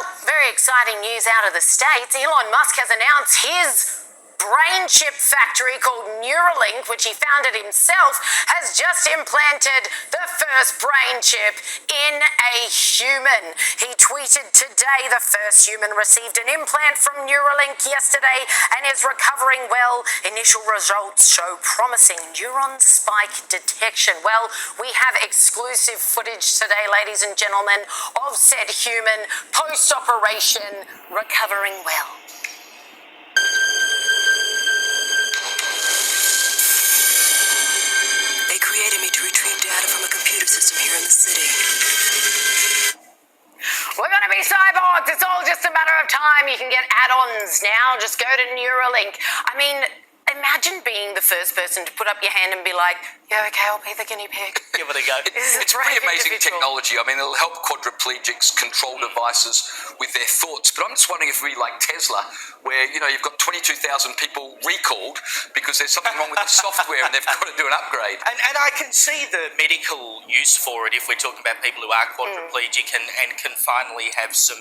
Well, very exciting news out of the States. Elon Musk has announced his brain chip factory called Neuralink, which he founded himself, has just implanted the first brain chip in a human. He tweeted today the first human received an implant from Neuralink yesterday and is recovering well. Initial results show promising neuron spike detection. Well, we have exclusive footage today, ladies and gentlemen, of said human post-operation recovering well. They created me to retrieve data from a computer system here in the city. We're going to be cyborgs. It's all just a matter of time. You can get add-ons now. Just go to Neuralink. I mean, imagine being the first person to put up your hand and be like, yeah, okay, I'll be the guinea pig. Give it a go. It's pretty amazing technology. I mean, it'll help quadriplegics control devices with their thoughts. But I'm just wondering if we, like Tesla, where, you've got 22,000 people recalled because there's something wrong with the software and they've got to do an upgrade. And I can see the medical use for it if we're talking about people who are quadriplegic and can finally have some,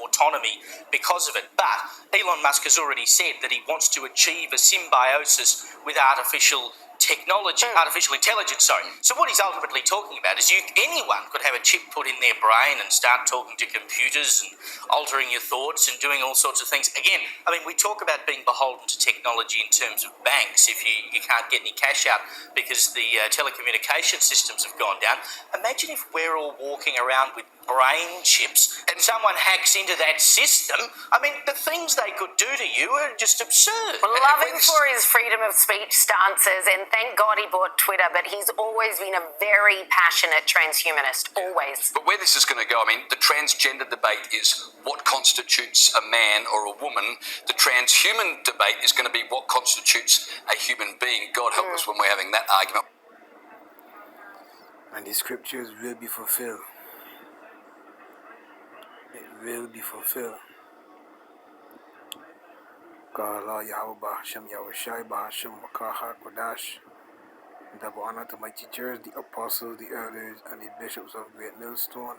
autonomy because of it. But Elon Musk has already said that he wants to achieve a symbiosis with artificial intelligence, So what he's ultimately talking about is anyone could have a chip put in their brain and start talking to computers and altering your thoughts and doing all sorts of things. Again, I mean, we talk about being beholden to technology in terms of banks. If you can't get any cash out because the telecommunication systems have gone down, imagine if we're all walking around with brain chips and someone hacks into that system. I mean, the things they could do to you are just absurd. Well, love him for his freedom of speech stances, and thank God he bought Twitter, but he's always been a very passionate transhumanist, always. But where this is going to go, I mean, the transgender debate is what constitutes a man or a woman. The transhuman debate is going to be what constitutes a human being. God help us when we're having that argument. And the scriptures will be fulfilled. It will be fulfilled. God, Allah, Yahweh, Bahasham, Yahweh Shai, Bahasham, Makaha, Kodash. Double honor to my teachers, the apostles, the elders, and the bishops of Great Millstone,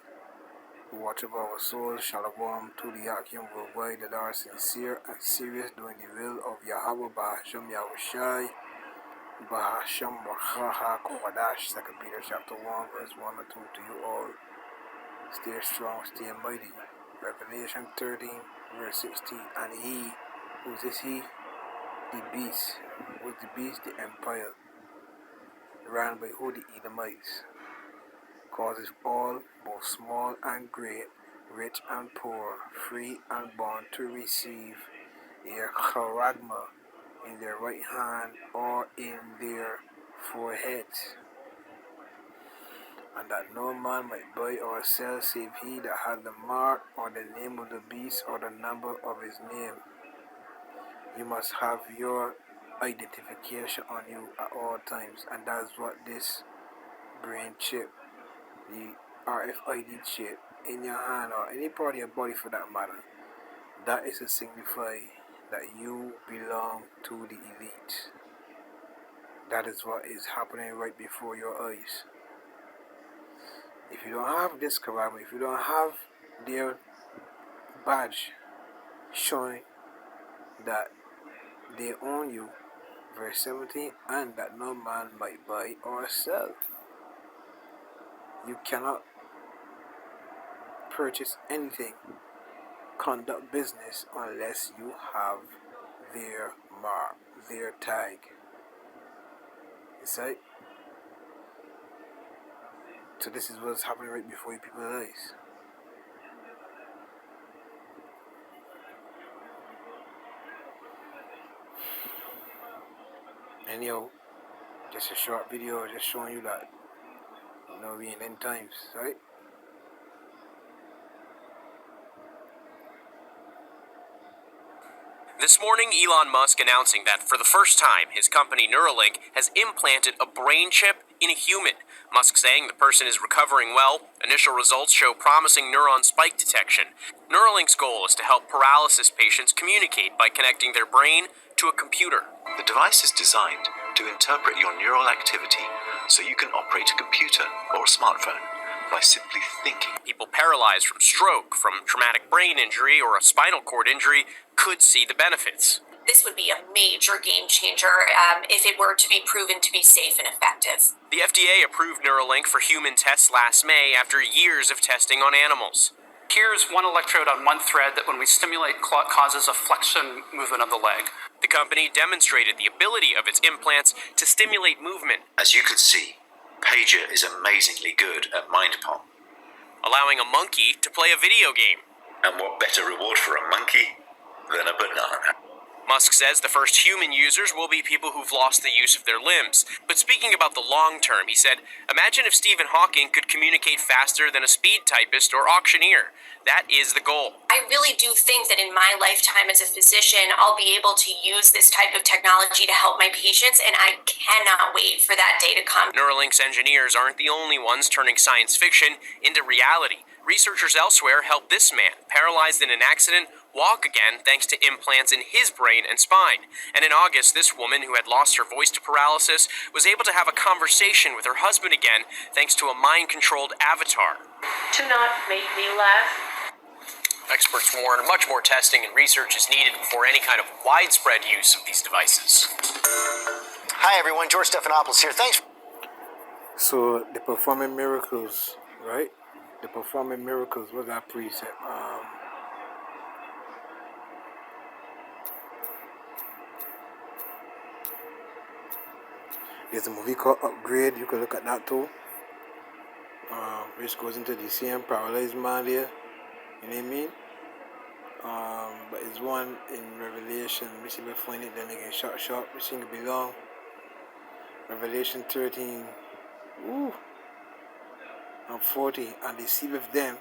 who watch over our souls. Shalom to the Yakim worldwide that are sincere and serious doing the will of Yahweh, Bahasham, Yahweh Shai, Bahasham, Makaha, Kodash. 2 Peter chapter 1, verse 1 and 2 to you all. Stay strong, stay mighty. Revelation 13, verse 16. And he, who's this he? The beast. Who's the beast? The empire. Ran by who? The Edomites. Causes all, both small and great, rich and poor, free and bond, to receive a charagma in their right hand or in their foreheads. And that no man might buy or sell save he that had the mark or the name of the beast or the number of his name. You must have your identification on you at all times, and that's what this brain chip, the RFID chip in your hand or any part of your body for that matter, that is to signify that you belong to the elite. That is what is happening right before your eyes. If you don't have this charagma, if you don't have their badge showing that they own you, verse 17, and that no man might buy or sell, you cannot purchase anything, conduct business, unless you have their mark, their tag. You see? So this is what's happening right before your people's eyes. And just a short video just showing you that, we in end times, right? This morning, Elon Musk announcing that for the first time, his company Neuralink has implanted a brain chip in a human. Musk saying the person is recovering well. Initial results show promising neuron spike detection. Neuralink's goal is to help paralysis patients communicate by connecting their brain to a computer. The device is designed to interpret your neural activity so you can operate a computer or a smartphone. by simply thinking. People paralyzed from stroke, from traumatic brain injury, or a spinal cord injury could see the benefits. This would be a major game changer if it were to be proven to be safe and effective. The FDA approved Neuralink for human tests last May after years of testing on animals. Here's one electrode on one thread that when we stimulate causes a flexion movement of the leg. The company demonstrated the ability of its implants to stimulate movement, As you can see, Pager is amazingly good at mind pong. allowing a monkey to play a video game. And what better reward for a monkey than a banana? Musk says the first human users will be people who've lost the use of their limbs. But speaking about the long term, he said, imagine if Stephen Hawking could communicate faster than a speed typist or auctioneer. That is the goal. I really do think that in my lifetime as a physician, I'll be able to use this type of technology to help my patients, and I cannot wait for that day to come. Neuralink's engineers aren't the only ones turning science fiction into reality. Researchers elsewhere helped this man, paralyzed in an accident, walk again thanks to implants in his brain and spine. And in August, this woman who had lost her voice to paralysis was able to have a conversation with her husband again thanks to a mind-controlled avatar. Do not make me laugh. Experts warn much more testing and research is needed before any kind of widespread use of these devices. Hi everyone, George Stephanopoulos here. Thanks. So the performing miracles, right? The performing miracles was our precept. There's a movie called Upgrade. You can look at that too. Which goes into the same paralyzed man there. You know what I mean? But it's one in Revelation. We see we find it then again. Short. We think it belong. Revelation 13. And 40. And deceiveth them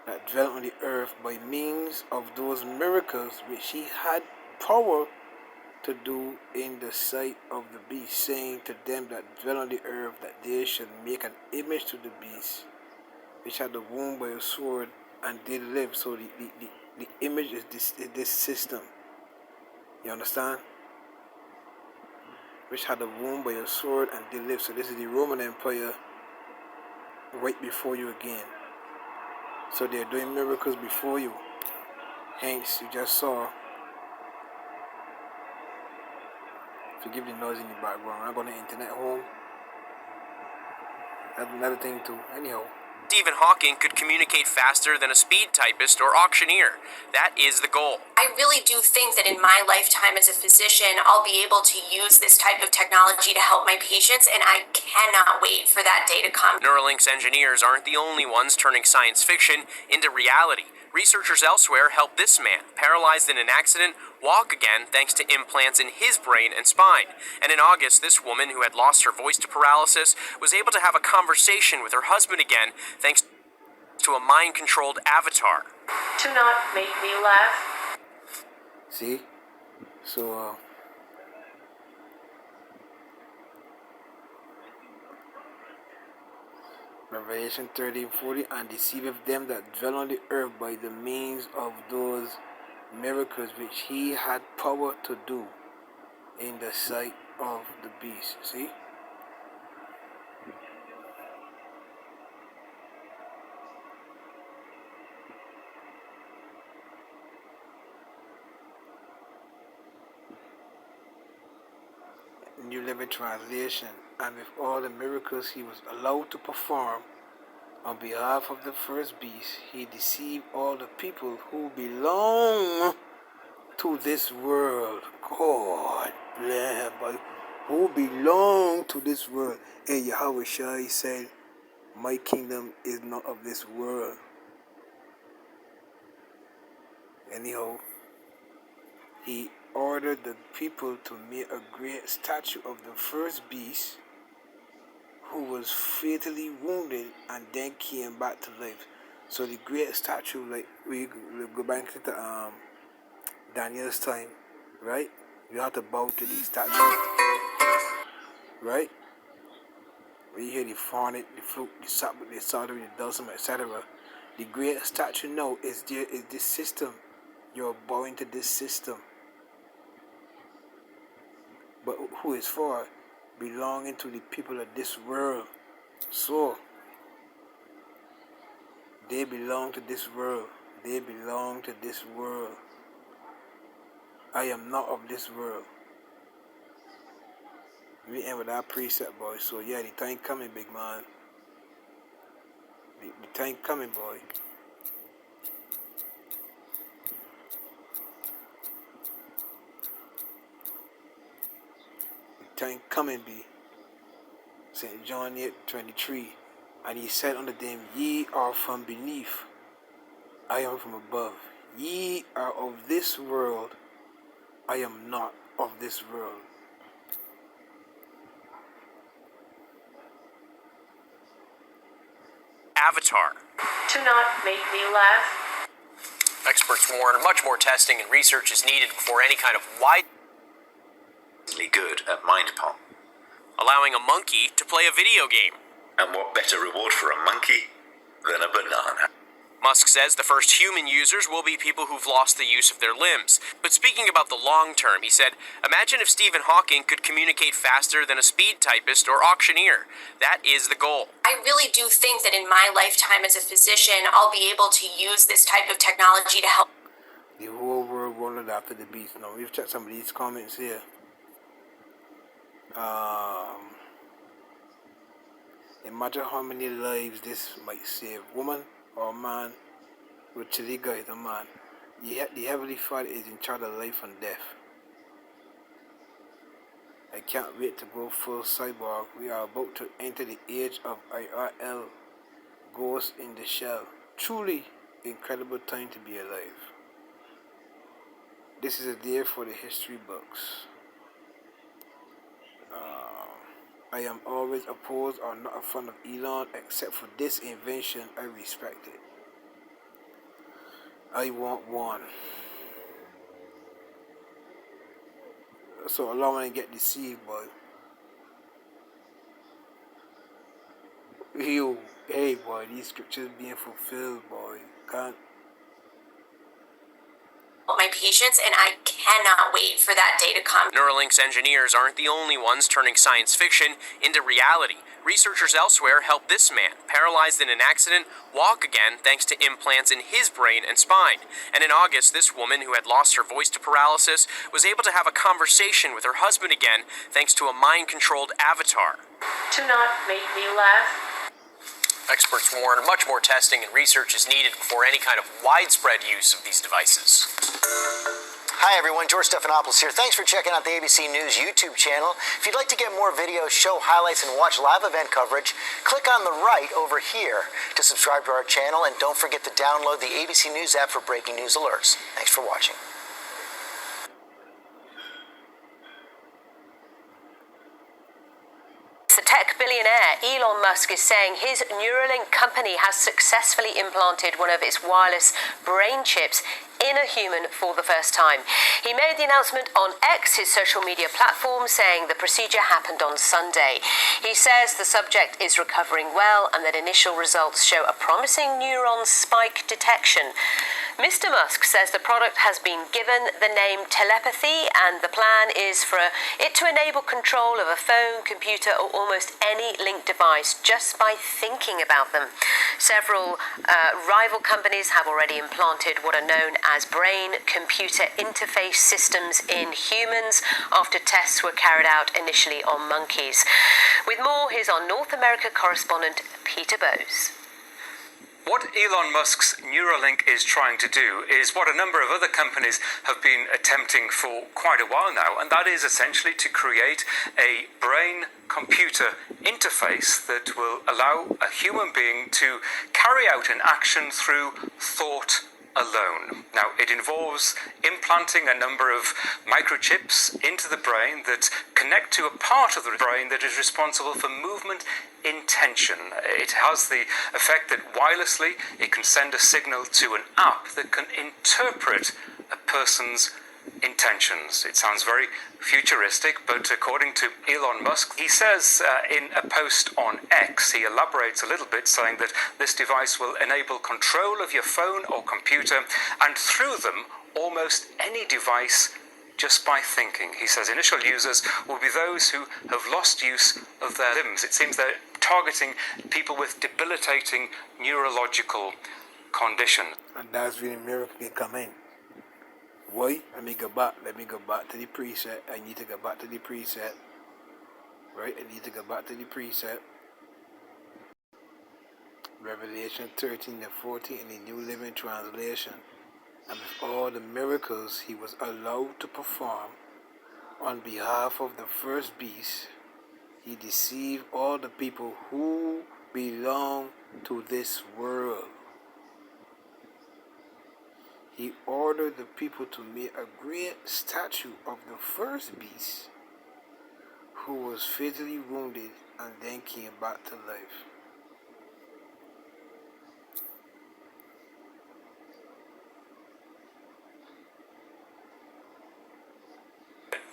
that dwell on the earth by means of those miracles which he had power to do in the sight of the beast, saying to them that dwell on the earth that they should make an image to the beast, which had the wound by a sword and did live. So the image is this system. You understand? Which had the wound by a sword and did live. So this is the Roman Empire right before you again. So they're doing miracles before you. Hence, you just saw. Forgive the noise in the background. I'm going to internet home. That's another thing too. Anyhow. Stephen Hawking could communicate faster than a speed typist or auctioneer. That is the goal. I really do think that in my lifetime as a physician, I'll be able to use this type of technology to help my patients, and I cannot wait for that day to come. Neuralink's engineers aren't the only ones turning science fiction into reality. Researchers elsewhere helped this man, paralyzed in an accident, walk again thanks to implants in his brain and spine. And in August, this woman who had lost her voice to paralysis was able to have a conversation with her husband again thanks to a mind-controlled avatar. Do not make me laugh. See? So, Revelation 13:40, and deceiveth them that dwell on the earth by the means of those miracles which he had power to do in the sight of the beast. See? New Living Translation. And with all the miracles he was allowed to perform on behalf of the first beast, he deceived all the people who belong to this world. God bless, but who belong to this world. Hey, Yahweh Shai said, my kingdom is not of this world. Anyhow, he ordered the people to make a great statue of the first beast who was fatally wounded and then came back to life. So the great statue, like we go back to Daniel's time, right? You have to bow to the statue, right? When you hear the hornet, the flute, the psaltery, the dulcimer, etc. The great statue now is there. Is this system? You're bowing to this system. But who is for? Belonging to the people of this world. So, They belong to this world. They belong to this world. I am not of this world. We end with that precept, boy. So yeah, the time coming, big man. The time coming, boy. The time coming, be. St. John 8:23. And he said unto them, Ye are from beneath, I am from above. Ye are of this world, I am not of this world. Avatar. Do not make me laugh. Experts warn much more testing and research is needed before any kind of wide Good at mind pong. allowing a monkey to play a video game. And what better reward for a monkey than a banana? Musk says the first human users will be people who've lost the use of their limbs. But speaking about the long term, he said, imagine if Stephen Hawking could communicate faster than a speed typist or auctioneer. That is the goal. I really do think that in my lifetime as a physician, I'll be able to use this type of technology to help. The whole world rolled after the beast. Now we've checked some of these comments here. Imagine how many lives this might save. Woman or man, which the guy is a man. The Heavenly Father is in charge of life and death. I can't wait to go full cyborg. We are about to enter the age of IRL. Ghost in the shell. Truly incredible time to be alive. This is a day for the history books. I am always opposed or not a fan of Elon, except for this invention. I respect it. I want one. So allow me to get deceived, boy. Yo, hey, boy, these scriptures being fulfilled, boy. Can't. My patients, and I cannot wait for that day to come. Neuralink's engineers aren't the only ones turning science fiction into reality. Researchers elsewhere helped this man, paralyzed in an accident, walk again thanks to implants in his brain and spine. And in August, this woman who had lost her voice to paralysis was able to have a conversation with her husband again thanks to a mind-controlled avatar. Do not make me laugh. Experts warn much more testing and research is needed before any kind of widespread use of these devices. Hi everyone, George Stephanopoulos here. Thanks for checking out the ABC News YouTube channel. If you'd like to get more videos, show highlights, and watch live event coverage, click on the right over here to subscribe to our channel, and don't forget to download the ABC News app for breaking news alerts. Thanks for watching. The tech billionaire Elon Musk is saying his Neuralink company has successfully implanted one of its wireless brain chips in a human for the first time. He made the announcement on X, his social media platform, saying the procedure happened on Sunday. He says the subject is recovering well and that initial results show a promising neuron spike detection. Mr. Musk says the product has been given the name telepathy, and the plan is for it to enable control of a phone, computer, or almost any linked device just by thinking about them. Several rival companies have already implanted what are known as brain-computer interface systems in humans after tests were carried out initially on monkeys. With more, here's our North America correspondent, Peter Bowes. What Elon Musk's Neuralink is trying to do is what a number of other companies have been attempting for quite a while now, and that is essentially to create a brain-computer interface that will allow a human being to carry out an action through thought alone. Now, it involves implanting a number of microchips into the brain that connect to a part of the brain that is responsible for movement intention. It has the effect that wirelessly it can send a signal to an app that can interpret a person's intentions. It sounds very futuristic, but according to Elon Musk, he says in a post on X, he elaborates a little bit, saying that this device will enable control of your phone or computer, and through them, almost any device just by thinking. He says initial users will be those who have lost use of their limbs. It seems they're targeting people with debilitating neurological conditions. And that's where the miracle can come in. Why? Let me go back to the preset. I need to go back to the preset. Right? I need to go back to the preset. Revelation 13-14 in the New Living Translation. And with all the miracles he was allowed to perform on behalf of the first beast, he deceived all the people who belong to this world. He ordered the people to make a great statue of the first beast, who was fatally wounded and then came back to life.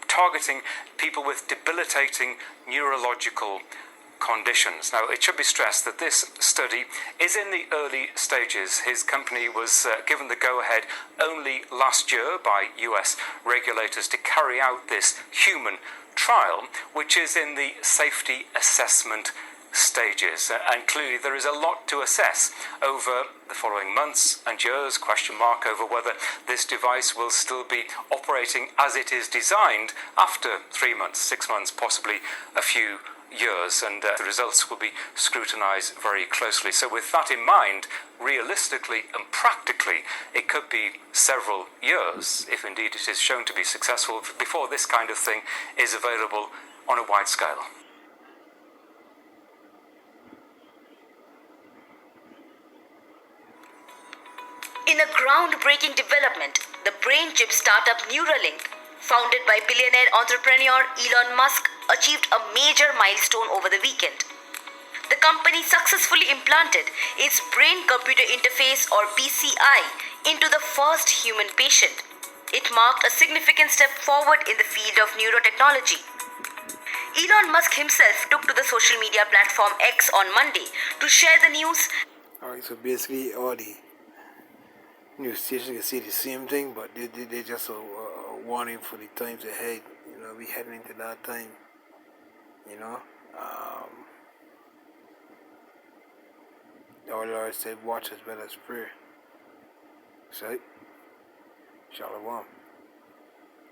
Targeting people with debilitating neurological conditions. Now, it should be stressed that this study is in the early stages. His company was given the go-ahead only last year by US regulators to carry out this human trial, which is in the safety assessment stages, and clearly there is a lot to assess over the following months and years, question mark over whether this device will still be operating as it is designed after 3 months, 6 months, possibly a few years, and the results will be scrutinized very closely. So with that in mind, realistically and practically, it could be several years, if indeed it is shown to be successful, before this kind of thing is available on a wide scale. In a groundbreaking development, the brain chip startup Neuralink, founded by billionaire entrepreneur Elon Musk, achieved a major milestone over the weekend. The company successfully implanted its brain-computer interface, or BCI, into the first human patient. It marked a significant step forward in the field of neurotechnology. Elon Musk himself took to the social media platform X on Monday to share the news. Alright, so basically all the news stations can say the same thing, but they just a warning for the times ahead. You know, we heading into that time. You know, our Lord said, "Watch as well as pray." So, Shalom.